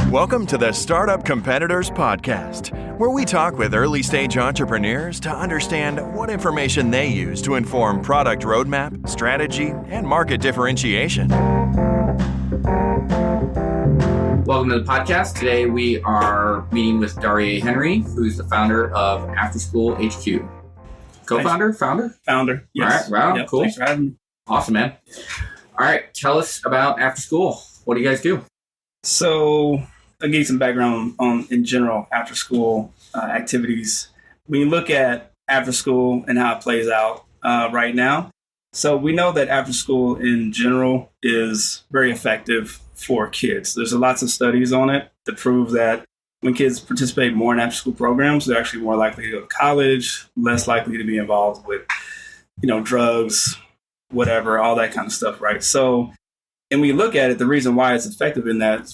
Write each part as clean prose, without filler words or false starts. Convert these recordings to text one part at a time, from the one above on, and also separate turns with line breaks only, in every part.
Welcome to the Startup Competitors Podcast, where we talk with early-stage entrepreneurs to understand what information they use to inform product roadmap, strategy, and market differentiation.
Welcome to the podcast. Today we are meeting with Darye Henry, who's the founder of AfterSchool HQ. Co-founder?
Founder, yes.
All right, wow,
yep,
cool.
Thanks for having me.
Awesome, man. All right, tell us about AfterSchool. What do you guys do?
So I'll give you some background on, in general, after-school activities. When you look at after-school and how it plays out right now, so we know that after-school in general is very effective for kids. There's lots of studies on it that prove that when kids participate more in after-school programs, they're actually more likely to go to college, less likely to be involved with, drugs, whatever, all that kind of stuff, right? So, and we look at it, the reason why it's effective in that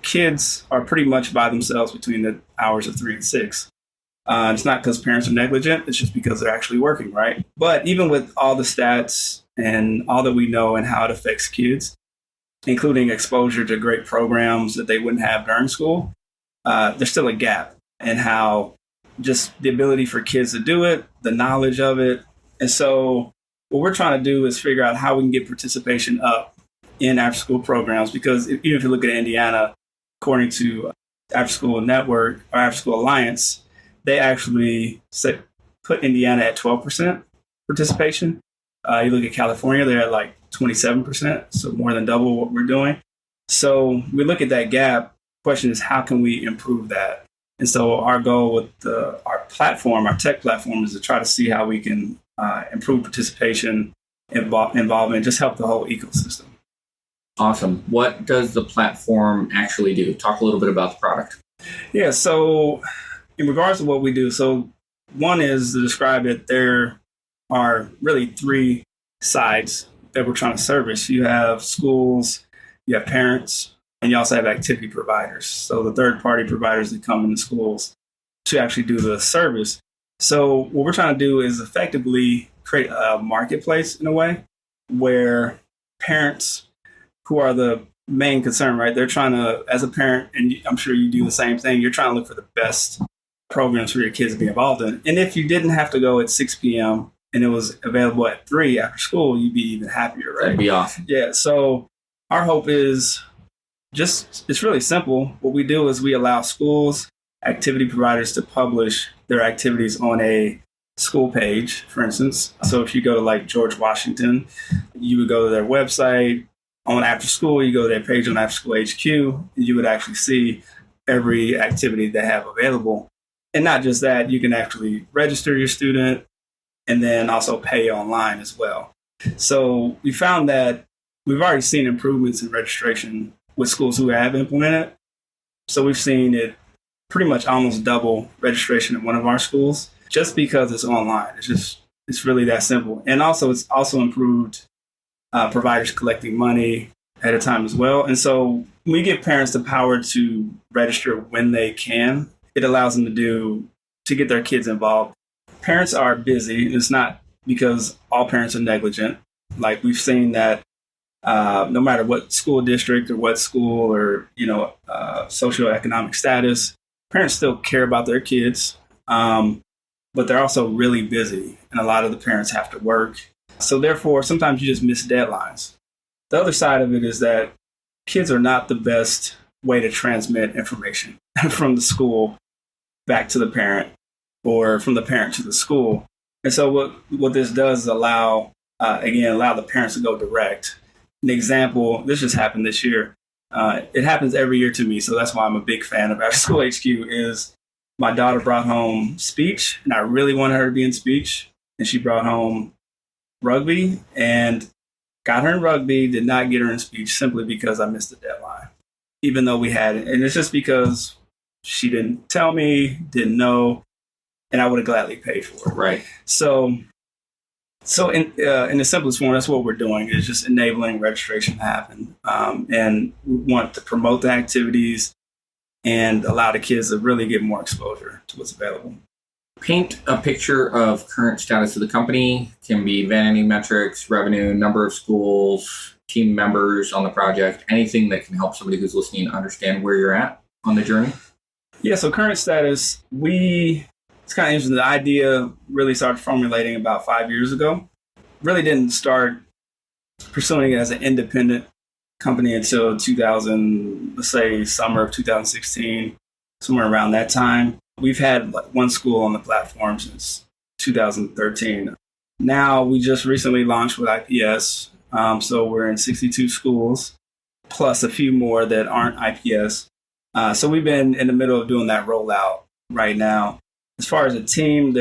kids are pretty much by themselves between the hours of 3 and 6. It's not because parents are negligent. It's just because they're actually working, right? But even with all the stats and all that we know and how it affects kids, including exposure to great programs that they wouldn't have during school, there's still a gap in how just the ability for kids to do it, the knowledge of it. And so what we're trying to do is figure out how we can get participation up in after-school programs, because even if you look at Indiana, according to AfterSchool Network or AfterSchool Alliance, they actually put Indiana at 12% participation. You look at California, they're at like 27%, so more than double what we're doing. So we look at that gap. The question is, how can we improve that? And so our goal with our platform, our tech platform, is to try to see how we can improve participation, involvement, just help the whole ecosystem.
Awesome. What does the platform actually do? Talk a little bit about the product.
Yeah, so in regards to what we do, so one is to describe it, there are really 3 sides that we're trying to service. You have schools, you have parents, and you also have activity providers. So the third-party providers that come into schools to actually do the service. So what we're trying to do is effectively create a marketplace in a way where parents, who are the main concern, right? They're trying to, as a parent, and I'm sure you do the same thing, you're trying to look for the best programs for your kids to be involved in. And if you didn't have to go at 6 p.m. and it was available at 3 after school, you'd be even happier, right?
That'd be awesome.
Yeah. So our hope is it's really simple. What we do is we allow schools, activity providers to publish their activities on a school page, for instance. So if you go to like George Washington, you would go to their website. On AfterSchool, you go to their page on AfterSchool HQ, and you would actually see every activity they have available. And not just that, you can actually register your student and then also pay online as well. So we found that we've already seen improvements in registration with schools who have implemented it. So we've seen it pretty much almost double registration at one of our schools just because it's online. It's really that simple. And also, it's also improved providers collecting money at a time as well. And so we give parents the power to register when they can. It allows them to get their kids involved. Parents are busy. It's not because all parents are negligent. Like we've seen that no matter what school district or what school or, socioeconomic status, parents still care about their kids. But they're also really busy. And a lot of the parents have to work. So therefore, sometimes you just miss deadlines. The other side of it is that kids are not the best way to transmit information from the school back to the parent or from the parent to the school. And so what this does is allow the parents to go direct. An example, this just happened this year. It happens every year to me, so that's why I'm a big fan of AfterSchool HQ, is my daughter brought home speech, and I really wanted her to be in speech, and she brought home rugby and got her in rugby, did not get her in speech simply because I missed the deadline, even though we had it. And it's just because she didn't tell me, didn't know, and I would have gladly paid for it.
Right.
So in the simplest form, that's what we're doing, is just enabling registration to happen. And we want to promote the activities and allow the kids to really get more exposure to what's available.
Paint a picture of current status of the company. Can be vanity metrics, revenue, number of schools, team members on the project, anything that can help somebody who's listening understand where you're at on the journey?
Yeah, so current status, it's kind of interesting. The idea really started formulating about 5 years ago. Really didn't start pursuing it as an independent company until 2000, let's say summer of 2016, somewhere around that time. We've had like one school on the platform since 2013. Now we just recently launched with IPS. So we're in 62 schools, plus a few more that aren't IPS. So we've been in the middle of doing that rollout right now. As far as a team,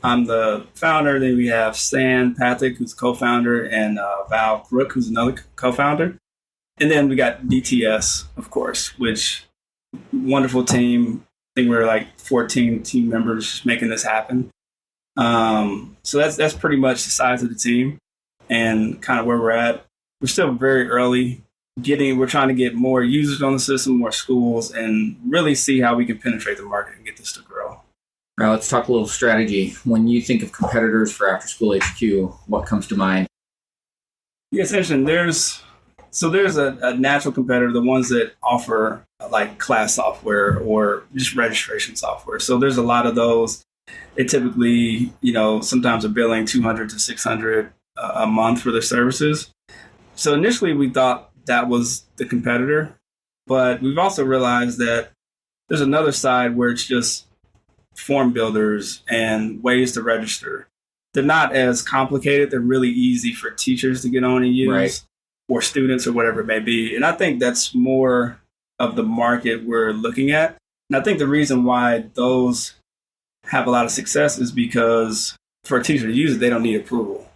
I'm the founder. Then we have Stan Pathak, who's co-founder, and Val Crook, who's another co-founder. And then we got DTS, of course, which wonderful team. I think we're like 14 team members making this happen. So that's pretty much the size of the team and kind of where we're at. We're still very early. We're trying to get more users on the system, more schools, and really see how we can penetrate the market and get this to grow.
All right, let's talk a little strategy. When you think of competitors for AfterSchool HQ, what comes to mind?
Yeah, it's interesting. There's a natural competitor, the ones that offer like class software or just registration software. So there's a lot of those. They typically, sometimes are billing $200 to $600 a month for their services. So initially we thought that was the competitor, but we've also realized that there's another side where it's just form builders and ways to register. They're not as complicated. They're really easy for teachers to get on and use, right, or students or whatever it may be. And I think that's more of the market we're looking at. And I think the reason why those have a lot of success is because for a teacher to use it, they don't need approval,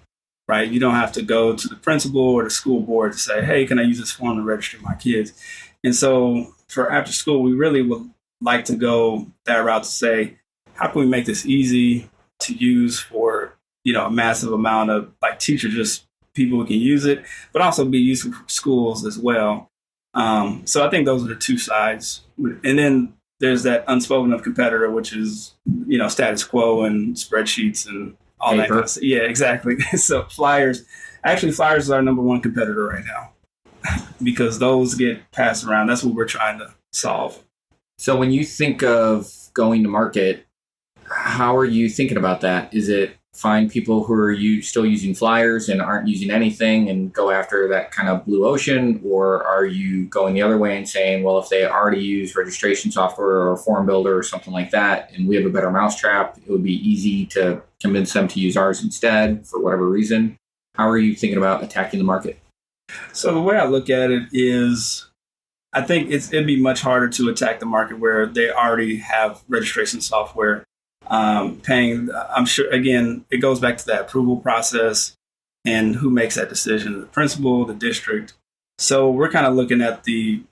right? You don't have to go to the principal or the school board to say, hey, can I use this form to register my kids? And so for after school, we really would like to go that route to say, how can we make this easy to use for, a massive amount of like teachers, just people who can use it, but also be useful for schools as well. So I think those are the two sides. And then there's that unspoken of competitor, which is, status quo and spreadsheets and all that kind of stuff. Yeah, exactly. So Flyers is our number one competitor right now because those get passed around. That's what we're trying to solve.
So when you think of going to market, how are you thinking about that? Is it find people who are still using Flyers and aren't using anything and go after that kind of blue ocean? Or are you going the other way and saying, well, if they already use registration software or a form builder or something like that, and we have a better mousetrap, it would be easy to convince them to use ours instead for whatever reason? How are you thinking about attacking the market?
So the way I look at it is, I think it'd be much harder to attack the market where they already have registration software. Paying, I'm sure, again, it goes back to that approval process and who makes that decision, the principal, the district. So we're kind of looking at the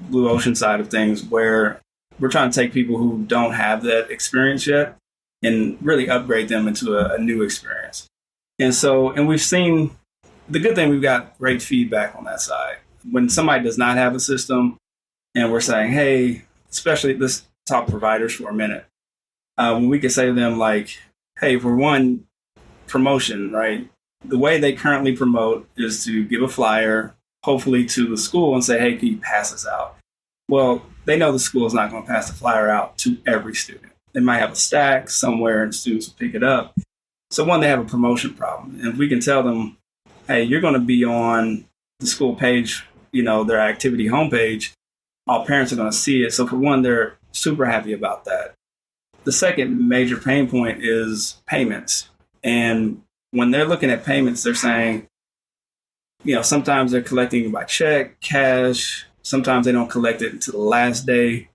blue ocean side of things where we're trying to take people who don't have that experience yet and really upgrade them into a new experience. And we've seen the good thing, we've got great feedback on that side. When somebody does not have a system and we're saying, hey, especially let's talk providers for a minute. When we could say to them like, hey, for one, promotion, right? The way they currently promote is to give a flyer, hopefully to the school and say, hey, can you pass this out? Well, they know the school is not going to pass the flyer out to every student. They might have a stack somewhere and students will pick it up. So one, they have a promotion problem. And if we can tell them, hey, you're going to be on the school page, their activity homepage, all parents are going to see it. So for one, they're super happy about that. The second major pain point is payments. And when they're looking at payments, they're saying, sometimes they're collecting by check, cash. Sometimes they don't collect it until the last day.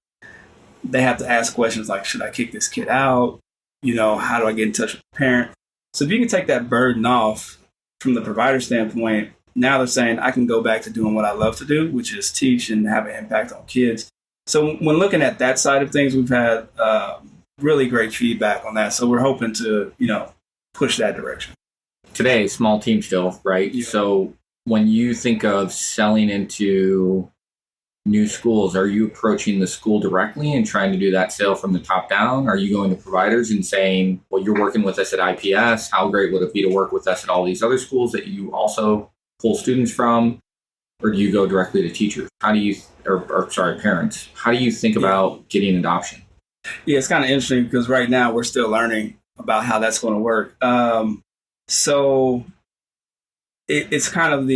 They have to ask questions like, should I kick this kid out? How do I get in touch with the parent? So if you can take that burden off from the provider standpoint, now they're saying, I can go back to doing what I love to do, which is teach and have an impact on kids. So when looking at that side of things, we've had really great feedback on that. So we're hoping to, push that direction.
Today, small team still, right? Yeah. So when you think of selling into new schools, are you approaching the school directly and trying to do that sale from the top down? Are you going to providers and saying, well, you're working with us at IPS. How great would it be to work with us at all these other schools that you also pull students from, or do you go directly to teachers? How do you, parents? How do you think about getting adoption?
Yeah, it's kind of interesting because right now we're still learning about how that's going to work. So it's kind of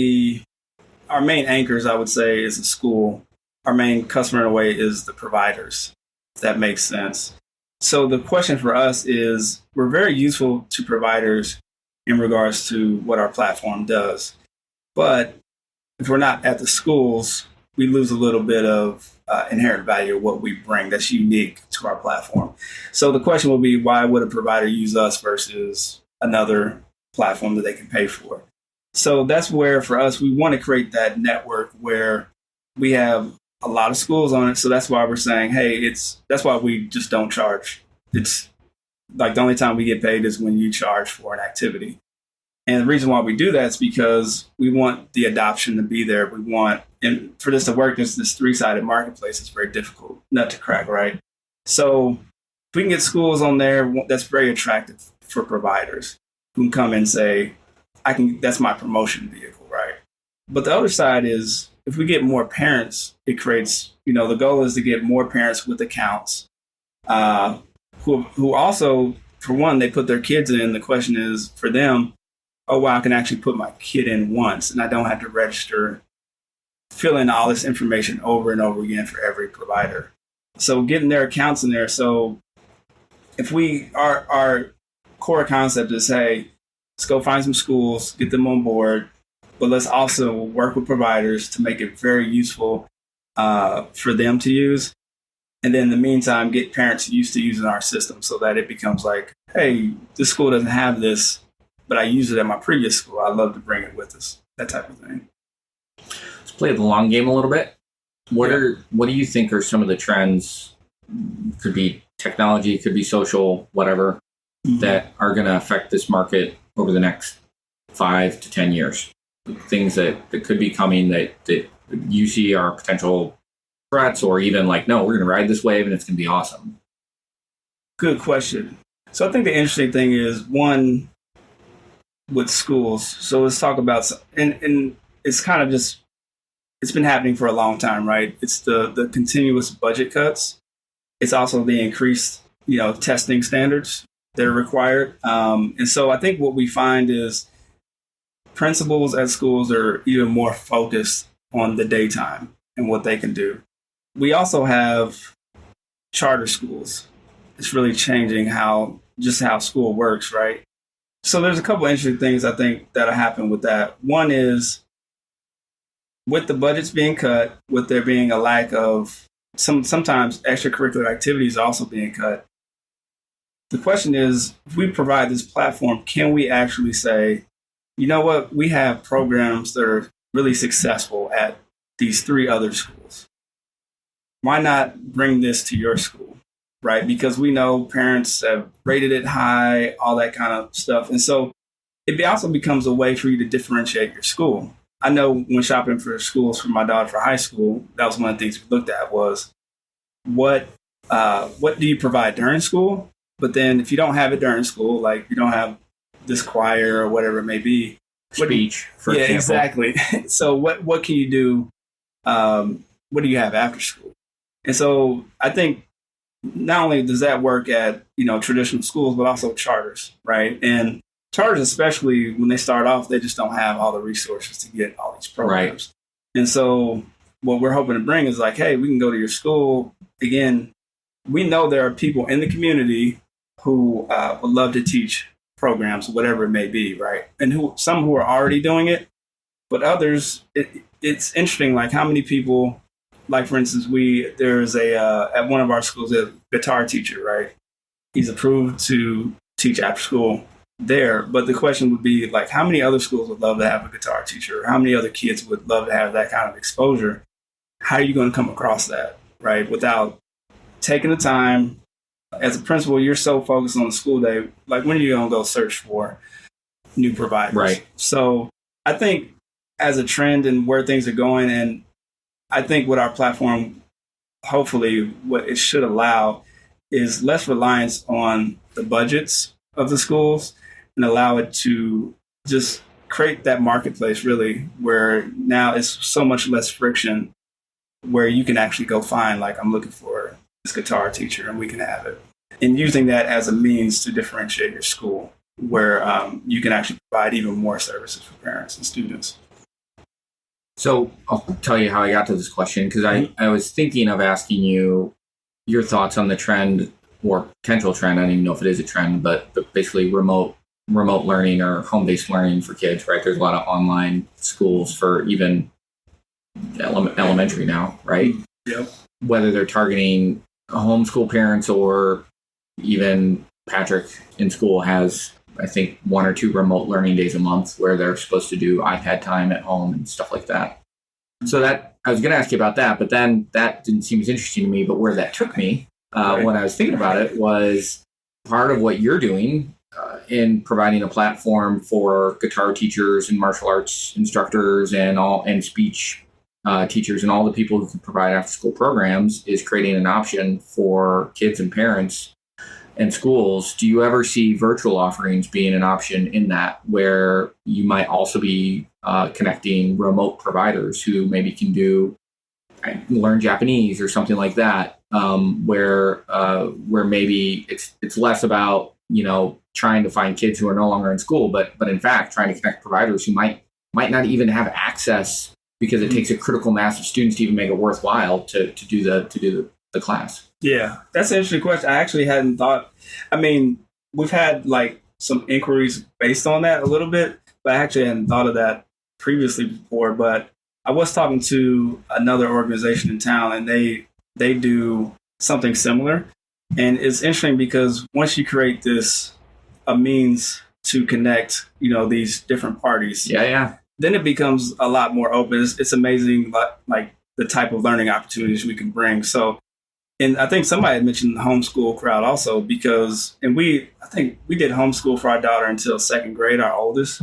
our main anchors, I would say, is the school. Our main customer in a way is the providers, if that makes sense. So the question for us is, we're very useful to providers in regards to what our platform does. But if we're not at the schools, we lose a little bit of inherent value of what we bring that's unique to our platform. So the question will be, why would a provider use us versus another platform that they can pay for? So that's where, for us, we want to create that network where we have a lot of schools on it. So that's why we're saying, hey, that's why we just don't charge. It's like the only time we get paid is when you charge for an activity. And the reason why we do that is because we want the adoption to be there. We want, and for this to work, this 3-sided marketplace is very difficult nut to crack, right? So if we can get schools on there, that's very attractive for providers who can come and say, that's my promotion vehicle, right? But the other side is, if we get more parents, it creates, the goal is to get more parents with accounts who also, for one, they put their kids in. The question is for them, oh, wow, I can actually put my kid in once and I don't have to register, fill in all this information over and over again for every provider. So getting their accounts in there. So if our core concept is, hey, let's go find some schools, get them on board, but let's also work with providers to make it very useful for them to use. And then in the meantime, get parents used to using our system so that it becomes like, hey, this school doesn't have this, but I use it at my previous school. I'd love to bring it with us, that type of thing.
Let's play the long game a little bit. What do you think are some of the trends, could be technology, could be social, whatever, that are going to affect this market over the next 5 to 10 years? Things that could be coming that you see are potential threats, or even like, no, we're going to ride this wave and it's going to be awesome?
Good question. So I think the interesting thing is, one, with schools. So let's talk about, and it's kind of just, it's been happening for a long time, right? It's the continuous budget cuts. It's also the increased, testing standards that are required. And so I think what we find is principals at schools are even more focused on the daytime and what they can do. We also have charter schools. It's really changing how school works, right? So there's a couple of interesting things I think that'll happen with that. One is, with the budgets being cut, with there being a lack of sometimes extracurricular activities also being cut. The question is, if we provide this platform, can we actually say, you know what, we have programs that are really successful at these 3 other schools. Why not bring this to your school, right? Because we know parents have rated it high, all that kind of stuff. And so it also becomes a way for you to differentiate your school. I know when shopping for schools for my daughter for high school, that was one of the things we looked at was, what do you provide during school? But then if you don't have it during school, like you don't have this choir or whatever it may be.
Speech, for example.
Exactly. So what can you do? What do you have after school? And so I think not only does that work at, traditional schools, but also charters, right? And charters, especially when they start off, they just don't have all the resources to get all these programs. Right. And so what we're hoping to bring is like, hey, we can go to your school. Again, we know there are people in the community who would love to teach programs, whatever it may be, right? And some who are already doing it, but others, it's interesting, like how many people, like for instance, there's at one of our schools, a guitar teacher, right? He's approved to teach after school there. But the question would be like, how many other schools would love to have a guitar teacher? How many other kids would love to have that kind of exposure? How are you going to come across that, right? Without taking the time. As a principal, you're so focused on the school day. Like, when are you going to go search for new providers?
Right.
So I think as a trend and where things are going, and I think what our platform, hopefully what it should allow, is less reliance on the budgets of the schools and allow it to just create that marketplace really where now it's so much less friction where you can actually go find, like, I'm looking for this guitar teacher and we can have it. And using that as a means to differentiate your school where you can actually provide even more services for parents and students.
So I'll tell you how I got to this question, because I was thinking of asking you your thoughts on the trend or potential trend. I don't even know if it is a trend, but basically remote learning or home-based learning for kids, right? There's a lot of online schools for even elementary now, right?
Yep.
Whether they're targeting homeschool parents or even Patrick in school has, I think, 1 or 2 remote learning days a month where they're supposed to do iPad time at home and stuff like that. So that I was going to ask you about that, but then that didn't seem as interesting to me. But where that took me when I was thinking about it was part of what you're doing in providing a platform for guitar teachers and martial arts instructors and speech teachers and all the people who can provide after school programs is creating an option for kids and parents and schools. Do you ever see virtual offerings being an option in that, where you might also be connecting remote providers who maybe can learn Japanese or something like that, where maybe it's less about trying to find kids who are no longer in school, but in fact trying to connect providers who might not even have access because it takes a critical mass of students to even make it worthwhile to do the class. Yeah,
that's an interesting question. I actually hadn't thought. I mean, we've had like some inquiries based on that a little bit, but I actually hadn't thought of that previously before. But I was talking to another organization in town, and they do something similar. And it's interesting because once you create a means to connect, these different parties, then it becomes a lot more open. It's amazing, like the type of learning opportunities we can bring. So. And I think somebody had mentioned the homeschool crowd also I think we did homeschool for our daughter until 2nd grade, our oldest.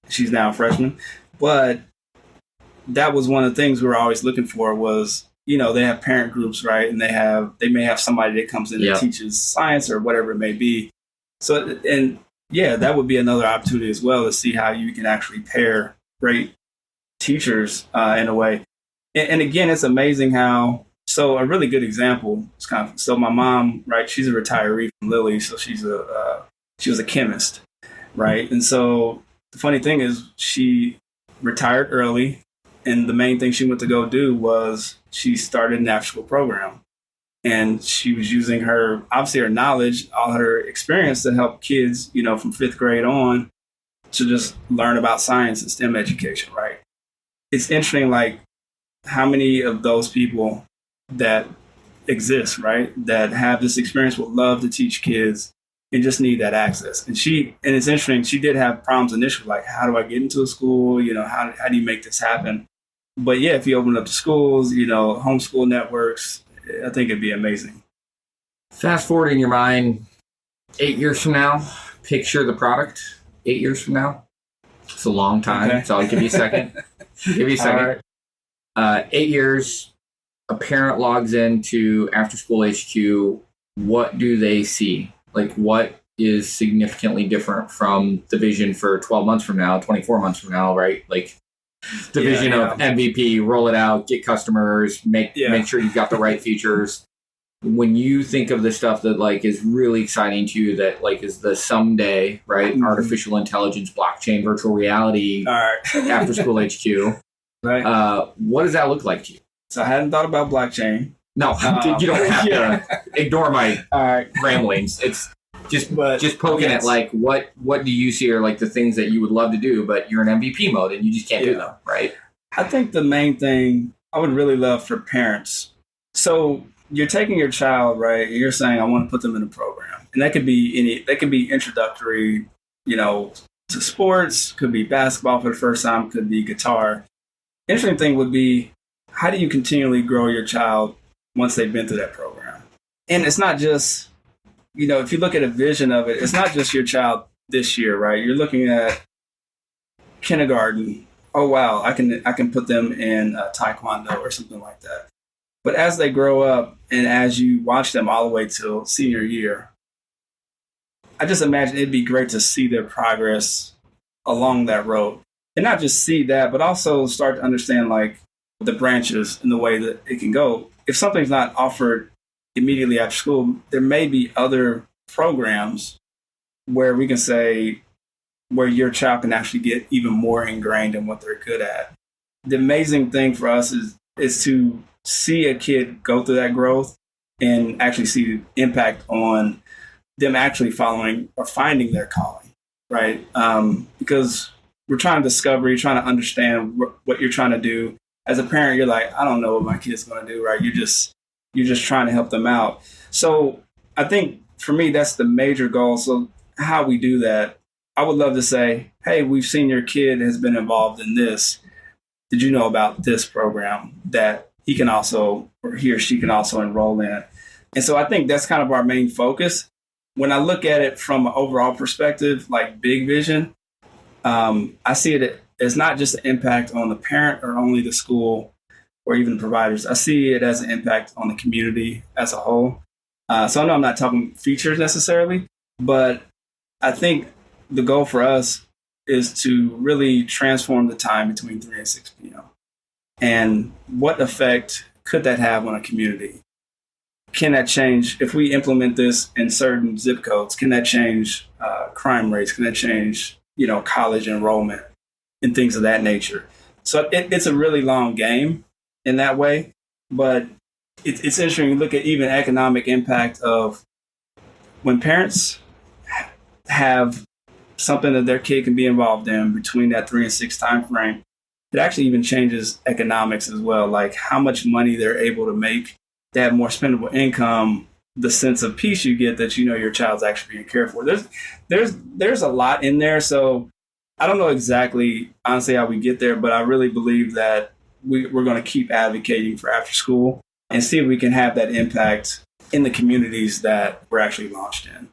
She's now a freshman. But that was one of the things we were always looking for was, they have parent groups, right? And they may have somebody that comes in that teaches science or whatever it may be. So, and yeah, that would be another opportunity as well to see how you can actually pair great teachers in a way. And again, it's amazing how. So a really good example is so my mom, right? She's a retiree from Lilly, so she was a chemist, right? And so the funny thing is she retired early, and the main thing she went to go do was she started an AfterSchool program, and she was using her knowledge, all her experience to help kids, from 5th grade on to just learn about science and STEM education, right? It's interesting, like how many of those people that exist, right, that have this experience, would love to teach kids and just need that access. And it's interesting, she did have problems initially, like, how do I get into a school? How do you make this happen? But yeah, if you open up the schools, homeschool networks, I think it'd be amazing.
Fast forward in your mind, 8 years from now, picture the product 8 years from now. It's a long time, okay. So I'll give you a second. All right. 8 years, a parent logs into AfterSchool HQ. What do they see? Like, what is significantly different from the vision for 12 months from now, 24 months from now, right? Like the vision of MVP, roll it out, get customers, make sure you've got the right features. When you think of the stuff that like is really exciting to you, that like is the someday, right? Mm-hmm. Artificial intelligence, blockchain, virtual reality, AfterSchool HQ. Right. What does that look like to you?
So I hadn't thought about blockchain.
No, you don't have to ignore my ramblings. It's just poking at like what do you see are like the things that you would love to do, but you're in MVP mode and you just can't do them, right?
I think the main thing I would really love for parents. So you're taking your child, right? And you're saying I want to put them in a program, and that could be introductory, to sports. Could be basketball for the first time. Could be guitar. Interesting thing would be, how do you continually grow your child once they've been through that program? And it's not just, if you look at a vision of it, it's not just your child this year, right? You're looking at kindergarten. Oh, wow, I can put them in Taekwondo or something like that. But as they grow up and as you watch them all the way till senior year, I just imagine it'd be great to see their progress along that road. And not just see that, but also start to understand like the branches and the way that it can go. If something's not offered immediately after school, there may be other programs where we can say where your child can actually get even more ingrained in what they're good at. The amazing thing for us is to see a kid go through that growth and actually see the impact on them actually following or finding their calling, right? Because we're trying to discover, you're trying to understand what you're trying to do. As a parent, you're like, I don't know what my kid's going to do, right? You're just trying to help them out. So I think for me, that's the major goal. So how we do that, I would love to say, hey, we've seen your kid has been involved in this. Did you know about this program that he can also, or he or she can also enroll in? And so I think that's kind of our main focus. When I look at it from an overall perspective, like big vision, I see it as not just an impact on the parent or only the school or even the providers. I see it as an impact on the community as a whole. So I know I'm not talking features necessarily, but I think the goal for us is to really transform the time between 3 and 6 p.m. And what effect could that have on a community? Can that change, if we implement this in certain zip codes, can that change crime rates? Can that change, college enrollment and things of that nature? So it's a really long game in that way, but it's interesting to look at even economic impact of when parents have something that their kid can be involved in between that 3 and 6 time frame. It actually even changes economics as well, like how much money they're able to make. They have more spendable income, the sense of peace you get that your child's actually being cared for. There's a lot in there. So I don't know exactly, honestly, how we get there, but I really believe that we're going to keep advocating for after school and see if we can have that impact in the communities that we're actually launched in.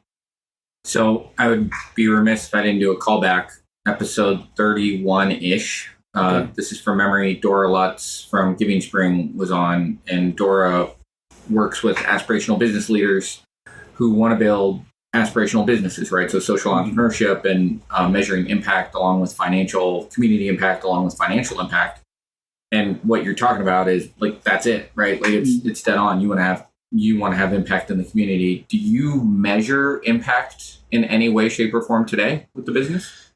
So I would be remiss if I didn't do a callback. Episode 31-ish. Okay. This is from memory. Dora Lutz from Giving Spring was on, and Dora works with aspirational business leaders who want to build aspirational businesses, right? So social entrepreneurship and measuring impact along with community impact along with financial impact. And what you're talking about is like, that's it, right? Like it's dead on. You want to have impact in the community. Do you measure impact in any way, shape, or form today with the business?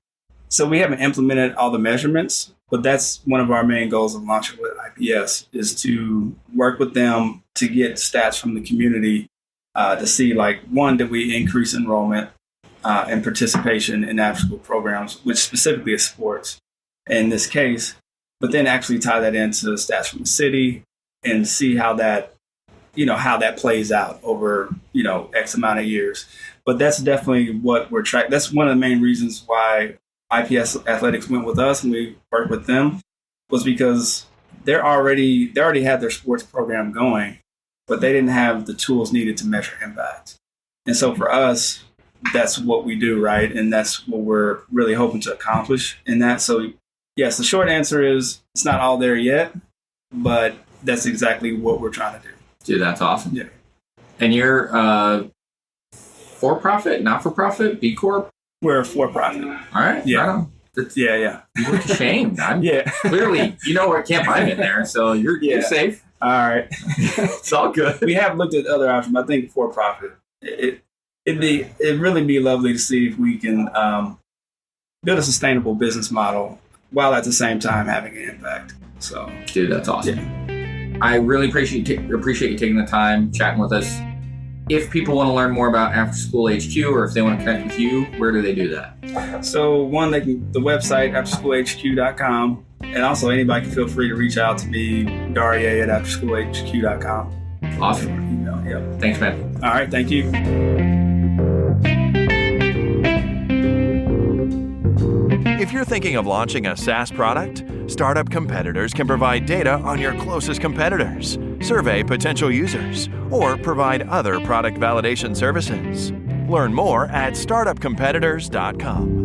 So we haven't implemented all the measurements, but that's one of our main goals of launching with IPS is to work with them to get stats from the community to see, like, one, did we increase enrollment and participation in after-school programs, which specifically is sports in this case, but then actually tie that into the stats from the city and see how that plays out over, X amount of years. But that's definitely what we're tracking. That's one of the main reasons why IPS Athletics went with us and we worked with them, was because they already had their sports program going, but they didn't have the tools needed to measure impact. And so for us, that's what we do, right? And that's what we're really hoping to accomplish in that. So yes, the short answer is it's not all there yet, but that's exactly what we're trying to do.
Dude, that's awesome.
Yeah.
And you're for-profit, not-for-profit, B Corp?
We're a for-profit.
All right.
Yeah.
Yeah. You look ashamed.
Yeah.
Clearly, I can't buy in there, so you're safe.
All right.
It's all good.
We have looked at other options, but I think for-profit. It'd really be lovely to see if we can build a sustainable business model while at the same time having an impact. So,
dude, that's awesome.
Yeah.
I really appreciate you taking the time chatting with us. If people want to learn more about AfterSchool HQ, or if they want to connect with you, where do they do that?
So one, the website, AfterSchoolHQ.com. And also anybody can feel free to reach out to me, Darye at AfterSchoolHQ.com.
Awesome.
Yep.
Thanks, man.
All right. Thank you.
If you're thinking of launching a SaaS product, Startup Competitors can provide data on your closest competitors, survey potential users, or provide other product validation services. Learn more at startupcompetitors.com.